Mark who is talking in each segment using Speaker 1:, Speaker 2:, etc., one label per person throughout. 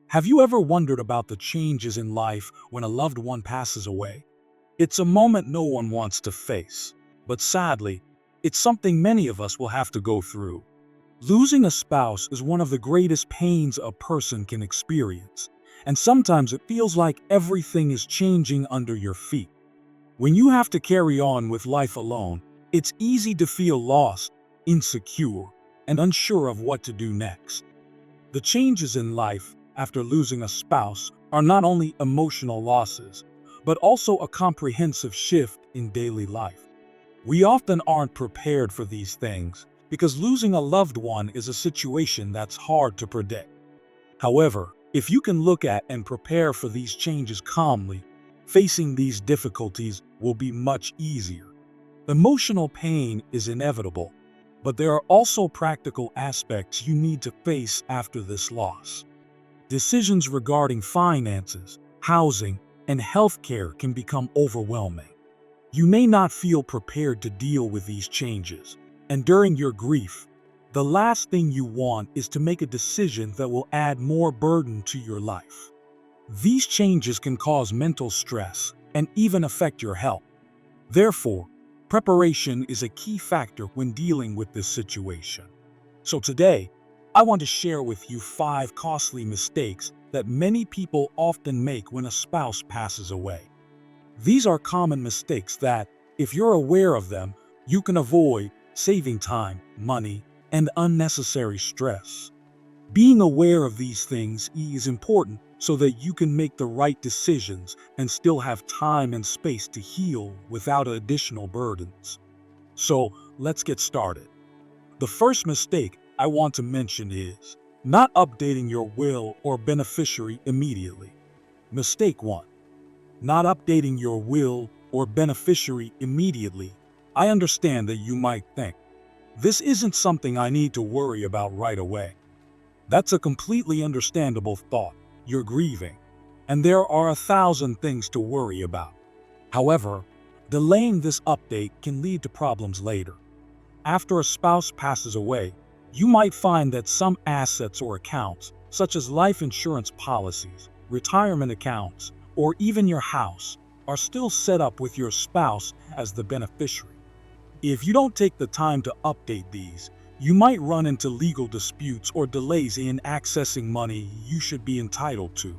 Speaker 1: Have you ever wondered about the changes in life when a loved one passes away? It's a moment no one wants to face, but sadly, it's something many of us will have to go through. Losing a spouse is one of the greatest pains a person can experience, and sometimes it feels like everything is changing under your feet. When you have to carry on with life alone, it's easy to feel lost, insecure, and unsure of what to do next. The changes in life after losing a spouse are not only emotional losses, but also a comprehensive shift in daily life. We often aren't prepared for these things because losing a loved one is a situation that's hard to predict. However, if you can look at and prepare for these changes calmly, facing these difficulties will be much easier. Emotional pain is inevitable, but there are also practical aspects you need to face after this loss. Decisions regarding finances, housing, and healthcare can become overwhelming. You may not feel prepared to deal with these changes, and during your grief, the last thing you want is to make a decision that will add more burden to your life. These changes can cause mental stress and even affect your health. Therefore, preparation is a key factor when dealing with this situation. So today, I want to share with you 5 costly mistakes that many people often make when a spouse passes away. These are common mistakes that, if you're aware of them, you can avoid saving time, money, and unnecessary stress. Being aware of these things is important so that you can make the right decisions and still have time and space to heal without additional burdens. So, let's get started. The first mistake I want to mention is not updating your will or beneficiary immediately. Mistake 1. Not updating your will or beneficiary immediately. I understand that you might think, this isn't something I need to worry about right away. That's a completely understandable thought. You're grieving, and there are 1,000 things to worry about. However, delaying this update can lead to problems later. After a spouse passes away, you might find that some assets or accounts, such as life insurance policies, retirement accounts, or even your house, are still set up with your spouse as the beneficiary. If you don't take the time to update these, you might run into legal disputes or delays in accessing money you should be entitled to.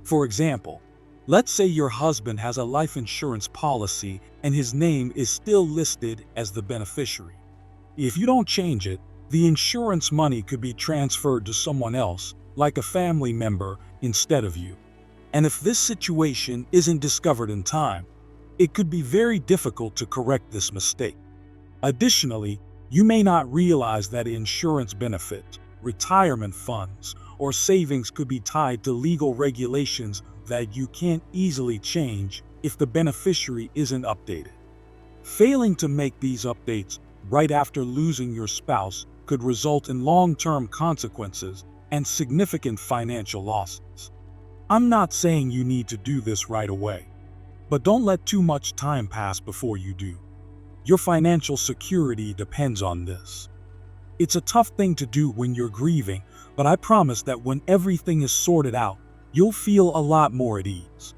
Speaker 1: For example, let's say your husband has a life insurance policy and his name is still listed as the beneficiary. If you don't change it, the insurance money could be transferred to someone else, like a family member, instead of you. And if this situation isn't discovered in time, it could be very difficult to correct this mistake. Additionally, you may not realize that insurance benefits, retirement funds, or savings could be tied to legal regulations that you can't easily change if the beneficiary isn't updated. Failing to make these updates right after losing your spouse could result in long-term consequences and significant financial losses. I'm not saying you need to do this right away, but don't let too much time pass before you do. Your financial security depends on this. It's a tough thing to do when you're grieving, but I promise that when everything is sorted out, you'll feel a lot more at ease.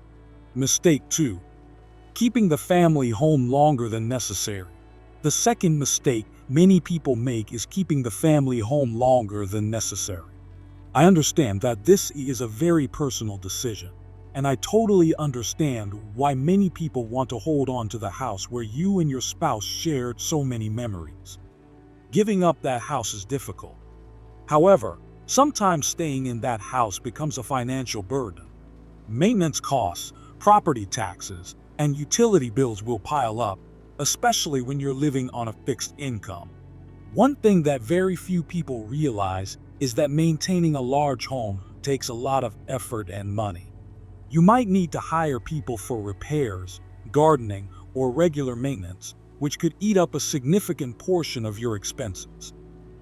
Speaker 1: Mistake 2. Keeping the family home longer than necessary. The second mistake many people make is keeping the family home longer than necessary. I understand that this is a very personal decision, and I totally understand why many people want to hold on to the house where you and your spouse shared so many memories. Giving up that house is difficult. However, sometimes staying in that house becomes a financial burden. Maintenance costs, property taxes, and utility bills will pile up, especially when you're living on a fixed income. One thing that very few people realize is that maintaining a large home takes a lot of effort and money. You might need to hire people for repairs, gardening, or regular maintenance, which could eat up a significant portion of your expenses.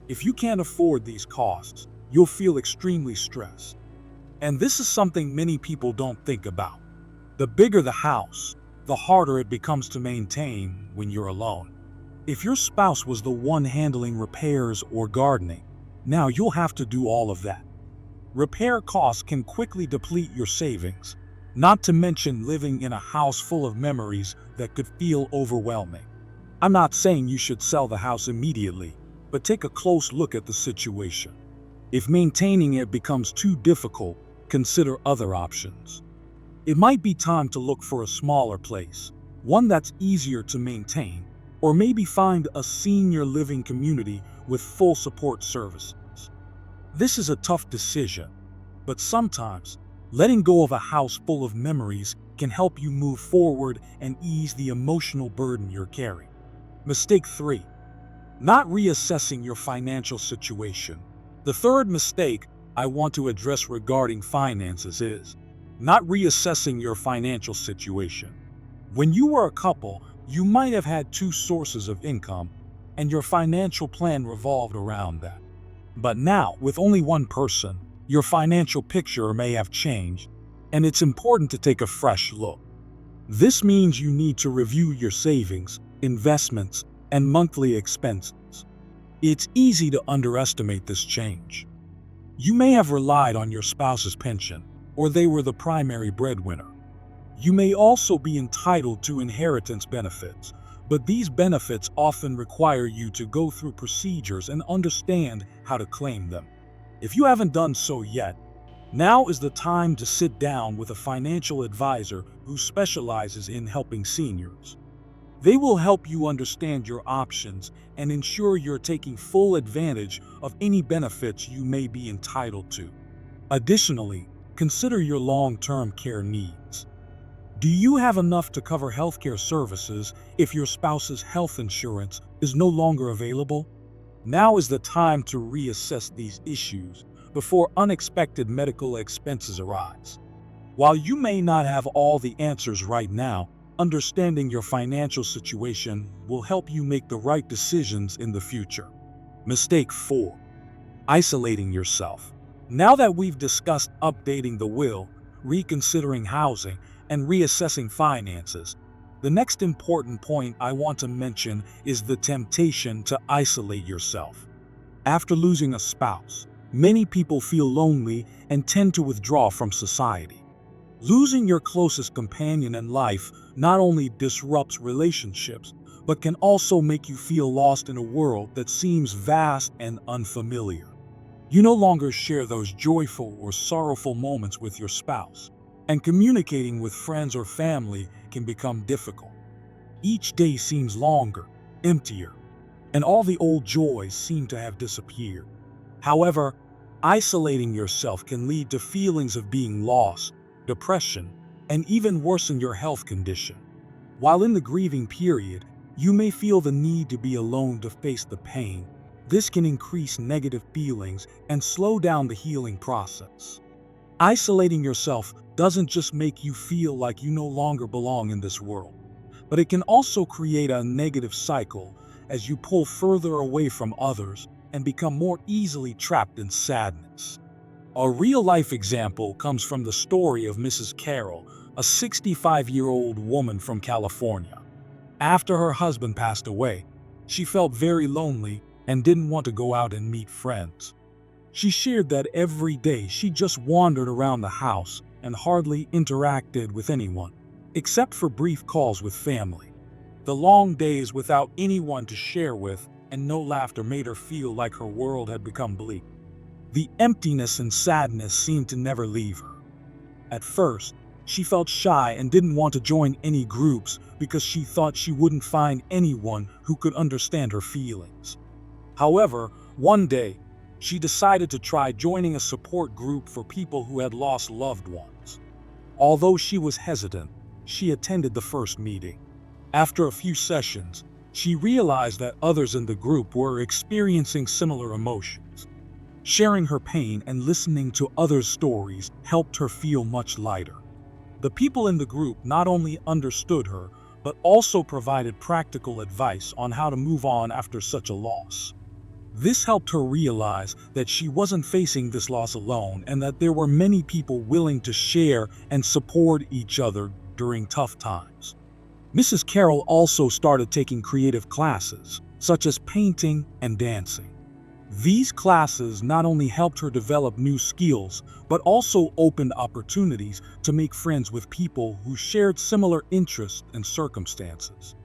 Speaker 1: If you can't afford these costs, you'll feel extremely stressed. And this is something many people don't think about. The bigger the house, the harder it becomes to maintain when you're alone. If your spouse was the one handling repairs or gardening, now you'll have to do all of that. Repair costs can quickly deplete your savings, not to mention living in a house full of memories that could feel overwhelming. I'm not saying you should sell the house immediately, but take a close look at the situation. If maintaining it becomes too difficult, consider other options. It might be time to look for a smaller place, one that's easier to maintain, or maybe find a senior living community with full support services. This is a tough decision, but sometimes letting go of a house full of memories can help you move forward and ease the emotional burden you're carrying. Mistake 3. Not reassessing your financial situation. The third mistake I want to address regarding finances is not reassessing your financial situation. When you were a couple, you might have had two sources of income, and your financial plan revolved around that. But now, with only one person, your financial picture may have changed, and it's important to take a fresh look. This means you need to review your savings, investments, and monthly expenses. It's easy to underestimate this change. You may have relied on your spouse's pension, or they were the primary breadwinner. You may also be entitled to inheritance benefits, but these benefits often require you to go through procedures and understand how to claim them. If you haven't done so yet, now is the time to sit down with a financial advisor who specializes in helping seniors. They will help you understand your options and ensure you're taking full advantage of any benefits you may be entitled to. Additionally, consider your long-term care needs. Do you have enough to cover healthcare services if your spouse's health insurance is no longer available? Now is the time to reassess these issues before unexpected medical expenses arise. While you may not have all the answers right now, understanding your financial situation will help you make the right decisions in the future. Mistake 4. Isolating yourself. Now that we've discussed updating the will, reconsidering housing, and reassessing finances, the next important point I want to mention is the temptation to isolate yourself. After losing a spouse, many people feel lonely and tend to withdraw from society. Losing your closest companion in life not only disrupts relationships, but can also make you feel lost in a world that seems vast and unfamiliar. You no longer share those joyful or sorrowful moments with your spouse, and communicating with friends or family can become difficult. Each day seems longer, emptier, and all the old joys seem to have disappeared. However, isolating yourself can lead to feelings of being lost, depression, and even worsen your health condition. While in the grieving period, you may feel the need to be alone to face the pain. This can increase negative feelings and slow down the healing process. Isolating yourself doesn't just make you feel like you no longer belong in this world, but it can also create a negative cycle as you pull further away from others and become more easily trapped in sadness. A real-life example comes from the story of Mrs. Carroll, a 65-year-old woman from California. After her husband passed away, she felt very lonely and didn't want to go out and meet friends. She shared that every day she just wandered around the house and hardly interacted with anyone, except for brief calls with family. The long days without anyone to share with and no laughter made her feel like her world had become bleak. The emptiness and sadness seemed to never leave her. At first, she felt shy and didn't want to join any groups because she thought she wouldn't find anyone who could understand her feelings. However, one day, she decided to try joining a support group for people who had lost loved ones. Although she was hesitant, she attended the first meeting. After a few sessions, she realized that others in the group were experiencing similar emotions. Sharing her pain and listening to others' stories helped her feel much lighter. The people in the group not only understood her, but also provided practical advice on how to move on after such a loss. This helped her realize that she wasn't facing this loss alone and that there were many people willing to share and support each other during tough times. Mrs. Carroll also started taking creative classes, such as painting and dancing. These classes not only helped her develop new skills, but also opened opportunities to make friends with people who shared similar interests and circumstances.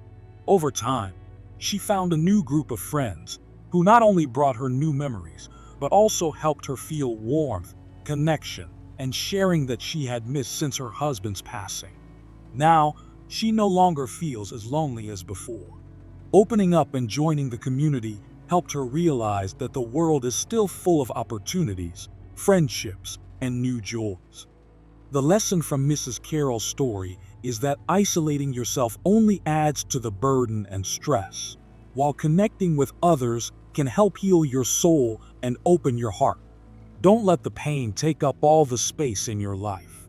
Speaker 1: Over time, she found a new group of friends who not only brought her new memories, but also helped her feel warmth, connection, and sharing that she had missed since her husband's passing. Now, she no longer feels as lonely as before. Opening up and joining the community helped her realize that the world is still full of opportunities, friendships, and new joys. The lesson from Mrs. Carroll's story is that isolating yourself only adds to the burden and stress, while connecting with others can help heal your soul and open your heart. Don't let the pain take up all the space in your life.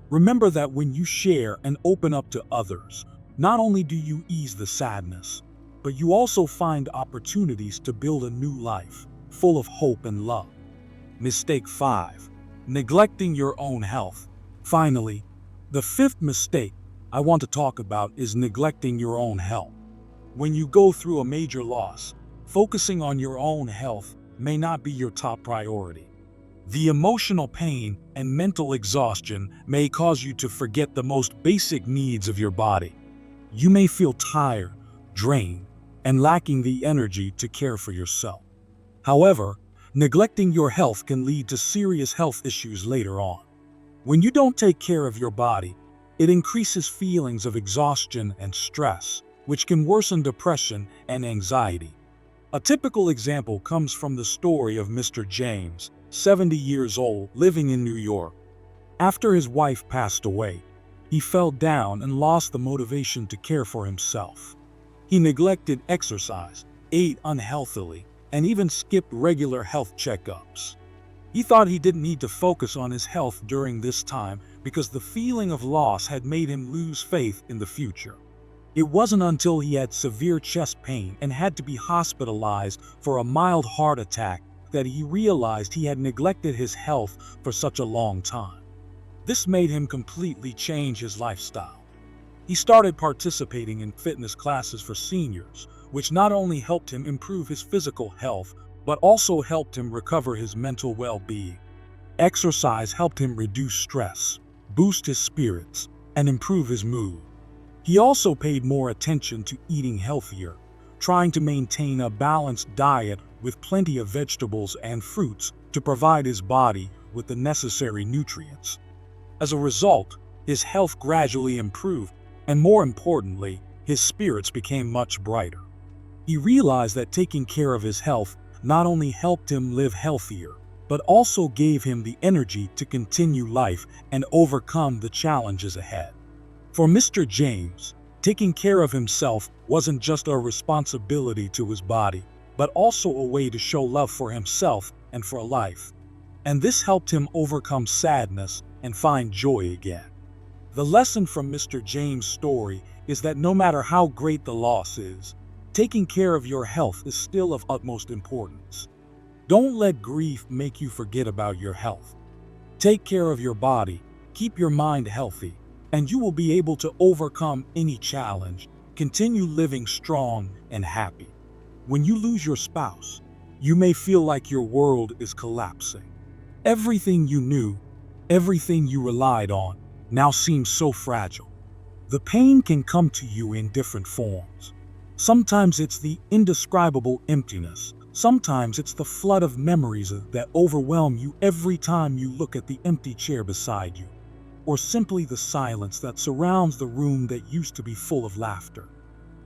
Speaker 1: Remember that when you share and open up to others, not only do you ease the sadness, but you also find opportunities to build a new life, full of hope and love. Mistake 5. Neglecting your own health. Finally, the fifth mistake I want to talk about is neglecting your own health. When you go through a major loss, focusing on your own health may not be your top priority. The emotional pain and mental exhaustion may cause you to forget the most basic needs of your body. You may feel tired, drained, and lacking the energy to care for yourself. However, neglecting your health can lead to serious health issues later on. When you don't take care of your body, it increases feelings of exhaustion and stress, which can worsen depression and anxiety. A typical example comes from the story of Mr. James, 70 years old, living in New York. After his wife passed away, he fell down and lost the motivation to care for himself. He neglected exercise, ate unhealthily, and even skipped regular health checkups. He thought he didn't need to focus on his health during this time because the feeling of loss had made him lose faith in the future. It wasn't until he had severe chest pain and had to be hospitalized for a mild heart attack that he realized he had neglected his health for such a long time. This made him completely change his lifestyle. He started participating in fitness classes for seniors, which not only helped him improve his physical health, but also helped him recover his mental well-being. Exercise helped him reduce stress, boost his spirits, and improve his mood. He also paid more attention to eating healthier, trying to maintain a balanced diet with plenty of vegetables and fruits to provide his body with the necessary nutrients. As a result, his health gradually improved, and more importantly, his spirits became much brighter. He realized that taking care of his health not only helped him live healthier, but also gave him the energy to continue life and overcome the challenges ahead. For Mr. James, taking care of himself wasn't just a responsibility to his body, but also a way to show love for himself and for life. And this helped him overcome sadness and find joy again. The lesson from Mr. James' story is that no matter how great the loss is, taking care of your health is still of utmost importance. Don't let grief make you forget about your health. Take care of your body, keep your mind healthy, and you will be able to overcome any challenge, continue living strong and happy. When you lose your spouse, you may feel like your world is collapsing. Everything you knew, everything you relied on, now seems so fragile. The pain can come to you in different forms. Sometimes it's the indescribable emptiness. Sometimes it's the flood of memories that overwhelm you every time you look at the empty chair beside you, or simply the silence that surrounds the room that used to be full of laughter.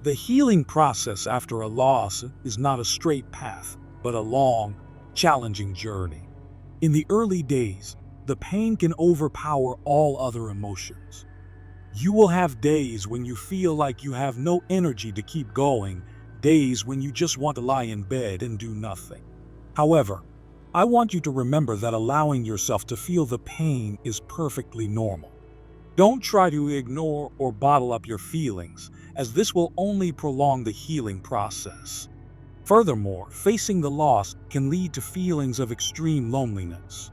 Speaker 1: The healing process after a loss is not a straight path, but a long, challenging journey. In the early days, the pain can overpower all other emotions. You will have days when you feel like you have no energy to keep going, days when you just want to lie in bed and do nothing. However, I want you to remember that allowing yourself to feel the pain is perfectly normal. Don't try to ignore or bottle up your feelings, as this will only prolong the healing process. Furthermore, facing the loss can lead to feelings of extreme loneliness.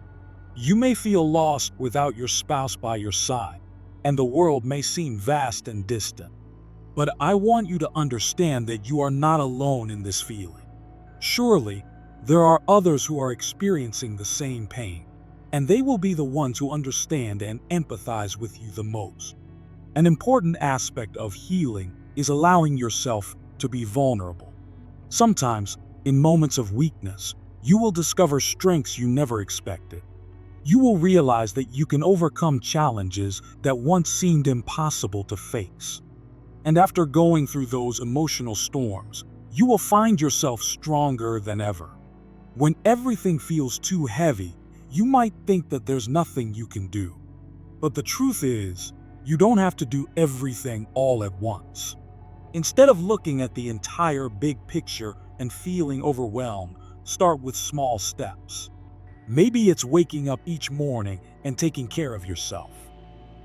Speaker 1: You may feel lost without your spouse by your side, and the world may seem vast and distant. But I want you to understand that you are not alone in this feeling. Surely, There are others who are experiencing the same pain, and they will be the ones who understand and empathize with you the most. An important aspect of healing is allowing yourself to be vulnerable. Sometimes, in moments of weakness, you will discover strengths you never expected. You will realize that you can overcome challenges that once seemed impossible to face. And after going through those emotional storms, you will find yourself stronger than ever. When everything feels too heavy, you might think that there's nothing you can do. But the truth is, you don't have to do everything all at once. Instead of looking at the entire big picture and feeling overwhelmed, start with small steps. Maybe it's waking up each morning and taking care of yourself.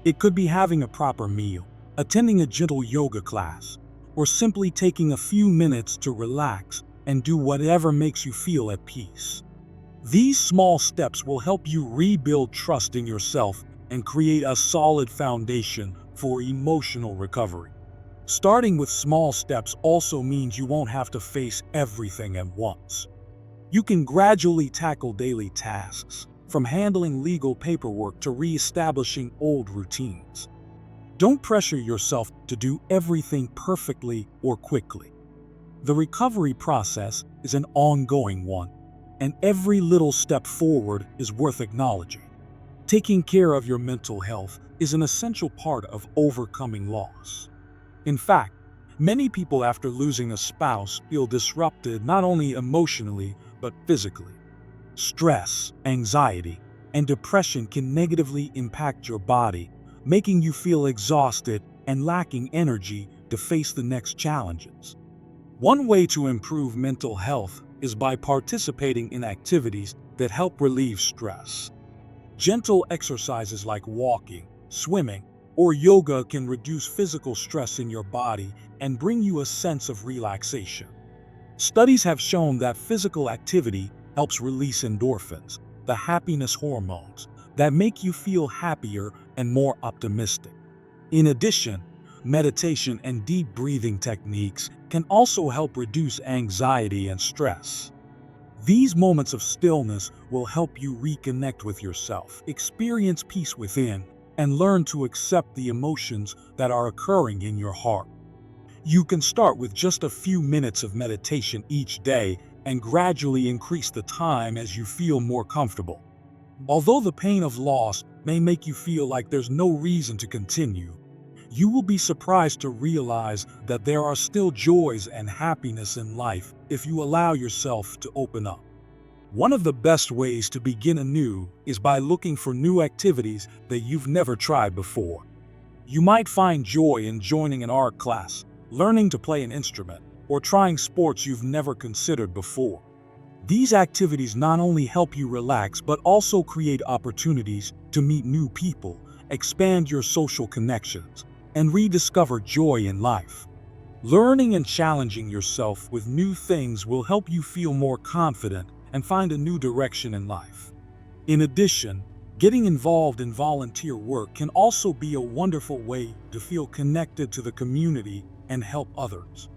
Speaker 1: It could be having a proper meal, attending a gentle yoga class, or simply taking a few minutes to relax and do whatever makes you feel at peace. These small steps will help you rebuild trust in yourself and create a solid foundation for emotional recovery. Starting with small steps also means you won't have to face everything at once. You can gradually tackle daily tasks, from handling legal paperwork to re-establishing old routines. Don't pressure yourself to do everything perfectly or quickly. The recovery process is an ongoing one, and every little step forward is worth acknowledging. Taking care of your mental health is an essential part of overcoming loss. In fact, many people after losing a spouse feel disrupted not only emotionally but physically. Stress, anxiety, and depression can negatively impact your body, making you feel exhausted and lacking energy to face the next challenges. One way to improve mental health is by participating in activities that help relieve stress. Gentle exercises like walking, swimming, or yoga can reduce physical stress in your body and bring you a sense of relaxation. Studies have shown that physical activity helps release endorphins, the happiness hormones, that make you feel happier and more optimistic. In addition, meditation and deep breathing techniques can also help reduce anxiety and stress. These moments of stillness will help you reconnect with yourself, experience peace within, and learn to accept the emotions that are occurring in your heart. You can start with just a few minutes of meditation each day and gradually increase the time as you feel more comfortable. Although the pain of loss may make you feel like there's no reason to continue, you will be surprised to realize that there are still joys and happiness in life if you allow yourself to open up. One of the best ways to begin anew is by looking for new activities that you've never tried before. You might find joy in joining an art class, learning to play an instrument, or trying sports you've never considered before. These activities not only help you relax but also create opportunities to meet new people, expand your social connections, and rediscover joy in life. Learning and challenging yourself with new things will help you feel more confident and find a new direction in life. In addition, getting involved in volunteer work can also be a wonderful way to feel connected to the community and help others.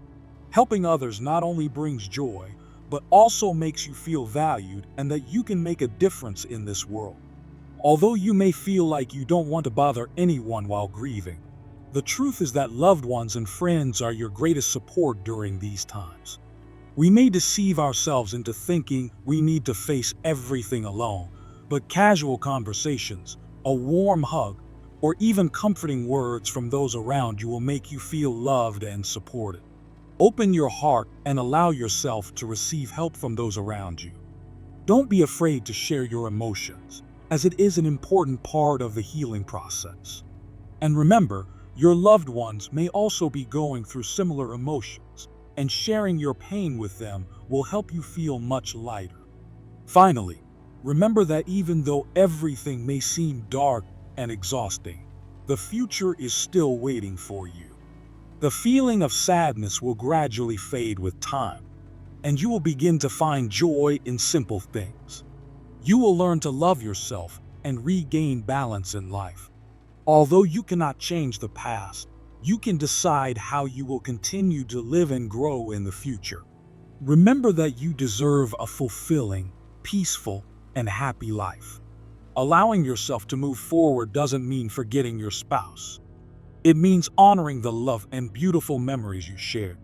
Speaker 1: Helping others not only brings joy, but also makes you feel valued and that you can make a difference in this world. Although you may feel like you don't want to bother anyone while grieving, the truth is that loved ones and friends are your greatest support during these times. We may deceive ourselves into thinking we need to face everything alone, but casual conversations, a warm hug, or even comforting words from those around you will make you feel loved and supported. Open your heart and allow yourself to receive help from those around you. Don't be afraid to share your emotions, as it is an important part of the healing process. And remember, your loved ones may also be going through similar emotions, and sharing your pain with them will help you feel much lighter. Finally, remember that even though everything may seem dark and exhausting, the future is still waiting for you. The feeling of sadness will gradually fade with time, and you will begin to find joy in simple things. You will learn to love yourself and regain balance in life. Although you cannot change the past, you can decide how you will continue to live and grow in the future. Remember that you deserve a fulfilling, peaceful, and happy life. Allowing yourself to move forward doesn't mean forgetting your spouse. It means honoring the love and beautiful memories you shared.